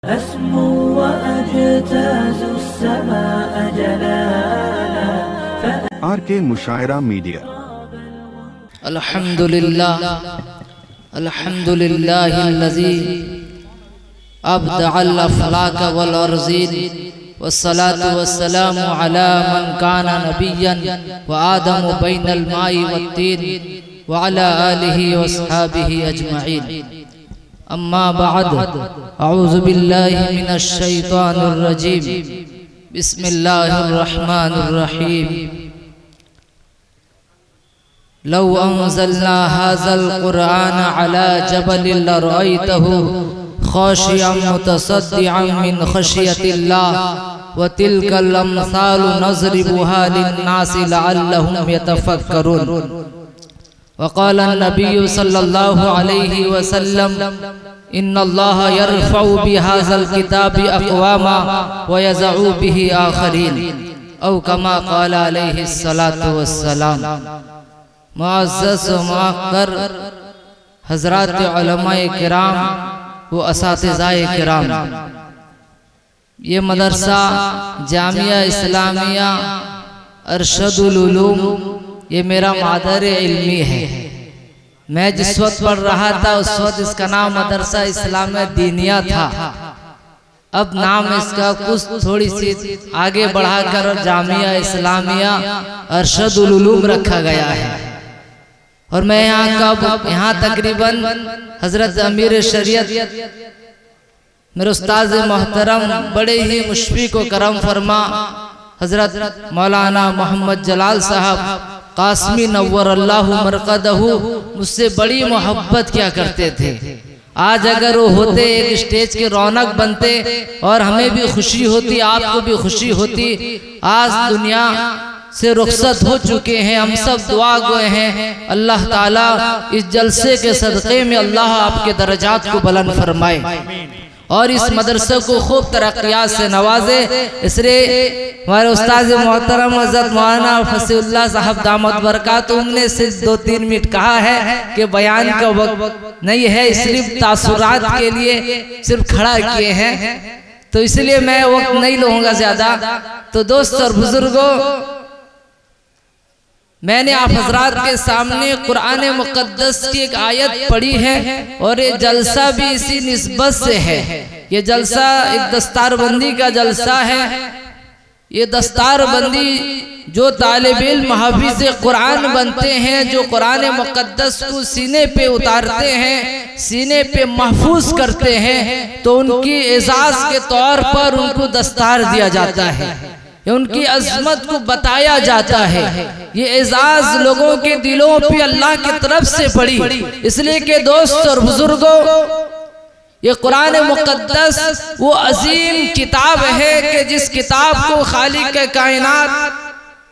أسمو وأجتاز السماء جلالا RK مشاعرہ media. الحمد لله الذي أبدع الأفلاك والأرضين والصلاة والسلام على من كان نبيا وآدم بين الماء والطين وعلى آله وأصحابه أجمعين. أما بعد، أعوذ بالله من الشيطان الرجيم. بسم الله الرحمن الرحيم. لو أنزلنا هذا القرآن على جبل لرأيته خاشعا متصدعا من خشية الله وتلك الأمثال نضربها للناس لعلهم يتفكرون. وقال النبي صلى الله عليه وسلم: إن الله يرفع بهذا الكتاب أقواما ويضع به آخرين، أو كما قال عليه الصلاة والسلام. معزز و معقر حضرات علماء کرام و اساتذہ کرام، یہ مدرسہ جامعہ اسلامیہ ارشد العلوم یہ میرا مادر علمی ہے. میں جس وقت پڑھ رہا تھا اس وقت اس کا نام مدرسہ اسلامیہ دینیہ تھا. اب نام اس کا کچھ تھوڑی سی آگے بڑھا کر جامعہ اسلامیہ ارشد العلوم رکھا گیا ہے. اور میں یہاں تقریباً حضرت امیر شریعت میرے استاذ محترم بڑے ہی مشفق و کرم فرما حضرت مولانا محمد جلال صاحب قاسمی نور اللہ مرقدہ مجھ سے بڑی محبت کیا کرتے تھے. آج اگر وہ ہوتے ایک اسٹیج کے رونق بنتے اور ہمیں بھی خوشی ہوتی، آپ کو بھی خوشی ہوتی. آج دنیا سے رخصت ہو چکے ہیں، ہم سب دعا گوئے ہیں اللہ تعالیٰ اس جلسے کے صدقے میں اللہ آپ کے درجات کو بلند فرمائے اور اس مدرسے کو خوب ترقیات سے نوازے. اس لیے ہمارے استاذ محترم حضرت مولانا فصیح اللہ صاحب دامت برکاتہم نے صرف 2-3 منٹ کہا ہے کہ بیان کا وقت نہیں ہے، صرف تاثرات کے لیے صرف کھڑا کیے ہیں، تو اس لیے میں وقت نہیں لوں گا زیادہ. تو دوست اور بزرگوں، میں نے آپ حضرات کے سامنے قرآن مقدس کی ایک آیت پڑھی ہے اور یہ جلسہ بھی اسی نسبت سے ہے. یہ جلسہ ایک دستار بندی کا جلسہ ہے. یہ دستار بندی جو طالب علم حافظ قرآن بنتے ہیں، جو قرآن مقدس کو سینے پہ اتارتے ہیں، سینے پہ محفوظ کرتے ہیں، تو ان کی اعزاز کے طور پر ان کو دستار دیا جاتا ہے، ان کی عظمت کو بتایا جاتا ہے. یہ اعزاز لوگوں کے دلوں پہ اللہ کی طرف سے پڑی. اس لیے کہ دوست اور بزرگوں، یہ قرآن مقدس وہ عظیم کتاب ہے کہ جس کتاب کو خالق کائنات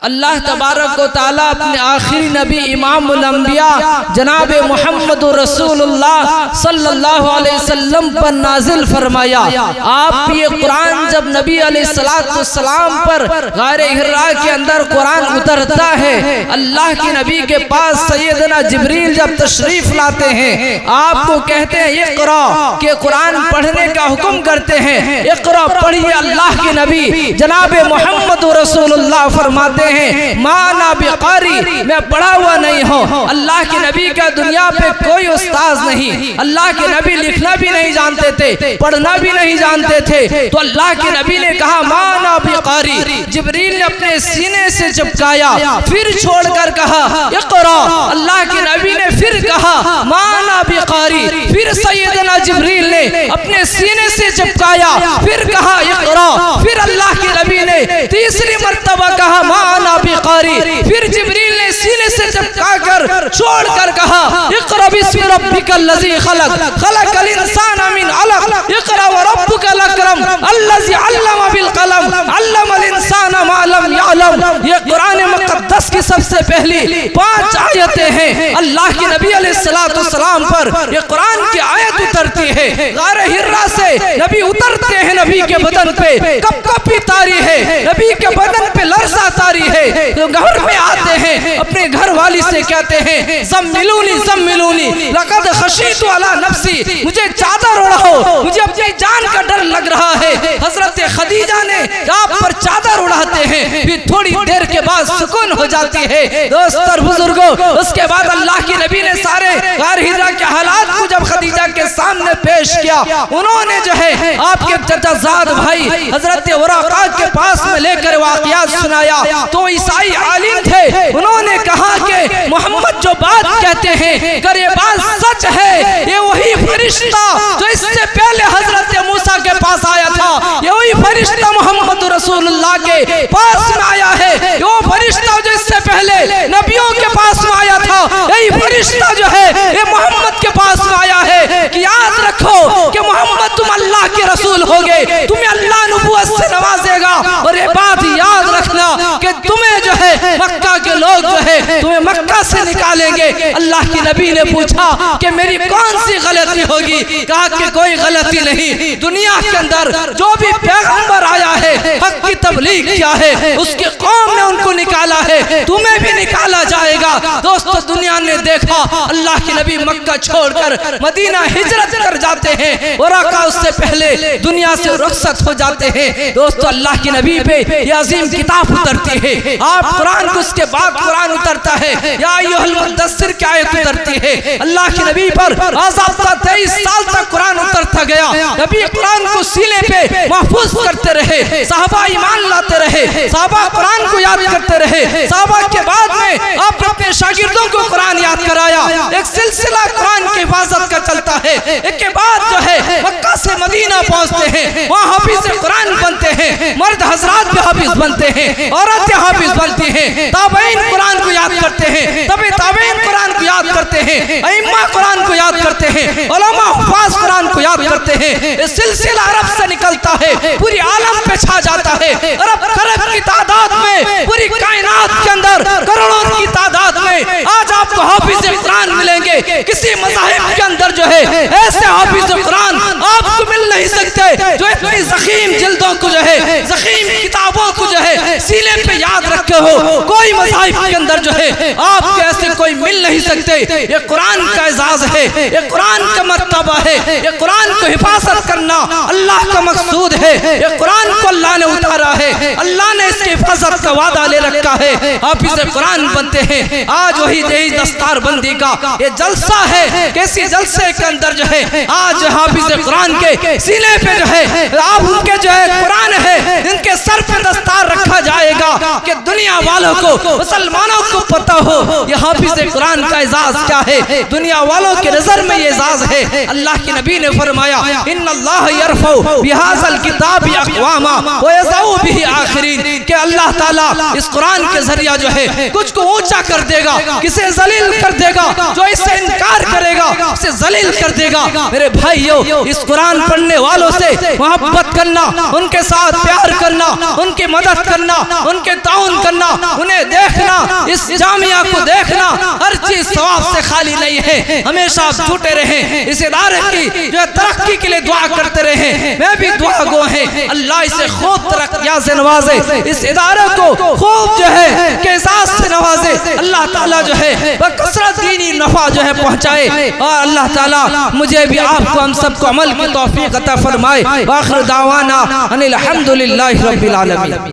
اللہ تبارک و تعالیٰ اپنے آخری نبی امام الانبیاء جناب محمد رسول اللہ صلی اللہ علیہ وسلم پر نازل فرمایا. آپ یہ قرآن جب نبی علیہ السلام پر غار حراء کے اندر قرآن اترتا ہے، اللہ کی نبی کے پاس سیدنا جبریل جب تشریف لاتے ہیں، آپ کو کہتے ہیں اقرا، کہ قرآن پڑھنے کا حکم کرتے ہیں. اقرا پڑھیے. اللہ کی نبی جناب محمد رسول اللہ فرماتے ہیں مانا بقاری، میں پڑھا ہوا نہیں ہوں. اللہ کے نبی کا دنیا پہ کوئی استاذ نہیں. اللہ کے نبی لکھنا بھی نہیں جانتے تھے، پڑھنا بھی نہیں جانتے تھے. تو اللہ کے نبی نے کہا مانا بقاری. جبریل نے اپنے سینے سے چپکایا، پھر چھوڑ کر کہا اقرا. اللہ کے نبی نے پھر کہا مانا بقاری. پھر سیدنا جبریل نے اپنے سینے سے چپکایا، پھر کہا اقرا. پھر اللہ کے نبی نے تیسری مرتبہ کہا مانا بقاری. پھر جبریل نے سینے سے چپکا کر چھوڑ کر کہا اقرا بسم ربک الذی خلق خلق الانسان من علق اقرا وربک الاکرم الذی علم بالقلم علم الانسان ما لم یعلم. یہ قرآن مقدس 10 کی سب سے پہلی 5 آیتیں ہیں اللہ کے نبی علیہ السلام پر یہ قرآن کی آیت اترتی ہے. غار حرا سے نبی اترتے ہیں, نبی کے بدن پہ کپ کپی تاری ہے, نبی کے بدن پہ لرزہ تاری ہے. گھر میں آتے ہیں, اپنے گھر والی سے کہتے ہیں زملونی زملونی لقد خشیت علی نفسی, مجھے چادر اڑاؤ, مجھے اپنی جان کا ڈر لگ رہا ہے. حضرت خدیجہ نے آپ پر چادر اڑاتے ہیں, پھر تھوڑی دیر کے بعد سکون ہو جاتی ہے. دوست اور بزرگوں, اس کے بعد اللہ کی نبی نے سارے غار حرا کے حالات کو جب خدیجہ کے سامنے پیش کیا, انہوں نے جو ہے آپ کے چچا زاد بھائی حضرت ورقا کے پاس میں لے کر واقعات سنایا. تو عیسائی عالم تھے, انہوں نے کہا کہ محمد جو بات کہتے ہیں اگر یہ بات سچ ہے, یہ وہی فرشتہ جو اس سے پہلے حضرت موسیٰ کے پاس آیا تھا, یہ وہی فرشتہ محمد رسول اللہ کے پاس میں آیا ہے. یہ وہ فرشتہ جو اس سے پہلے نبیوں کے پاس میں آیا تھا, یہی فرشتہ جو ہے یہ محمد کے پاس میں آیا ہے. کہ یاد رکھو کہ محمد تم اللہ کے رسول ہوگے, تمہیں اللہ نبوت سے نوازے گا. اور یہ بات یاد رکھنا کہ تمہیں جو ہے مکہ کے لوگ جو ہے تمہیں مکہ سے نکالیں گے. اللہ کی نبی نے پوچھا کہ میری کون سی غلطی ہوگی؟ کہا کہ کوئی غلطی نہیں, دنیا کے اندر جو بھی پیغمبر آیا ہے حق کی تبلیغ کیا ہے, اس کی قوم نے ان کو نکالا ہے, تمہیں بھی نکالا جائے گا. دوستو, دنیا نے دیکھا اللہ کی نبی مکہ چھوڑ کر مدینہ ہجرت کر جاتے ہیں, ورقا اس سے پہلے دنیا سے رخصت ہو جاتے ہیں. دوستو, اللہ کی نبی پہ یہ عظیم کتاب اترتی ہے. آپ قرآن کو اس کے بعد قرآن اترتا ہے, یا ایھا المدثر کی آیت اترتی ہے. اللہ کی نبی پر باضابطہ 23 سال تک قرآن اترتا گیا. نبی قرآن کو سینے پہ محفوظ کرتے رہے, صحابہ ایمان لاتے رہے, صحابہ قرآن کو یاد کرتے رہے. صحابہ کے بعد میں آپ اپنے شاگردوں کو قرآن یاد کرایا. ایک سلسلہ قرآن کی حفاظت کا چلتا ہے. ایک کے بعد جو ہے مکہ سے مدینہ پہنچتے ہیں, وہاں حافظ قرآن بنتے ہیں, مرد حضرات بھی حافظ بنتے ہیں, عورتیں حافظ بنتی ہیں. تابعین قرآن کو یاد کرتے ہیں, تابعین قرآن کو یاد کرتے ہیں, ائمہ قرآن کو یاد کرتے ہیں, علماء حفاظ قرآن کو یاد کرتے ہیں. یہ سلسلہ عرب سے نکلتا ہے, پوری عالم پہ چھا جاتا ہے. عرب خرب کی تعداد میں, پوری کائنات کے اندر کروڑوں کی تعداد میں آج آپ کو حافظ قرآن ملیں گے. کسی مذاہب کے اندر جو ہے ایسے حافظ قرآن آپ کو مل نہیں سکتے جو اتنی زخیم جلدوں کو جو ہے, زخیم کتابوں کو جو ہے سینے پہ یاد رکھے ہو. کوئی مذاہب کے اندر جو ہے آپ کے ایسے کوئی مل نہیں سکتے. یہ قرآن کا اعزاز ہے, یہ قرآن کا مرتبہ ہے, یہ قرآن کو حفاظت کرنا اللہ کا مقصود ہے. یہ قرآن کو اللہ نے اتارا ہے, اللہ نے اس کی حفاظت کا وعدہ لے رکھا ہے. حافظ قرآن بنتے ہیں. آج وہی دستار بندی کا یہ جلسہ ہے. کیسی جلسے کے اندر جو ہے آج حافظ قرآن کے سینے پہ جو ہے آپ ان کے جو ہے قرآن ہے, ان کے سر پہ دستار رکھا جائے گا کہ دنیا والوں کو, مسلمانوں کو پتہ ہو یہ حافظ قرآن کا اعزاز کیا ہے. دنیا والوں کے نظر میں یہ اعزاز ہے. اللہ کی نبی نے فرمایا ان اللہ یرفع بہذا الکتاب اقواما ویضع بہ آخرین, کہ اللہ تعالیٰ اس قرآن کے ذریعہ جو ہے کچھ کو اونچا کر دے گا, کسے ذلیل کر دے گا, جو اس سے انکار کرے گا اسے ذلیل کر دے گا. میرے بھائیو, اس قرآن پڑھنے والوں سے محبت کرنا, ان کے ساتھ پیار کرنا, ان کی مدد کرنا, ان کے تعاون کرنا, انہیں دیکھنا, اس جامعہ کو دیکھنا, ہر چیز ثواب سے خالی نہیں ہے. ہمیشہ آپ جھوٹے رہیں, اس ادارے کی جو ترقی کے لیے دعا کرتے رہیں. میں بھی دعا گو ہیں, اللہ اسے خوب ترقیات سے نوازے, اس ادارے کو خوب جو ہے کہ اعزاز سے نوازے. اللہ تعالیٰ جو ہے بکثرت دینی نفع جو ہے پہنچائے, اور اللہ تعالیٰ مجھے بھی آپ کو ہم سب کو عمل کی توفیق عطا فرمائے. وآخر دعوانا ان الحمدللہ رب العالمین.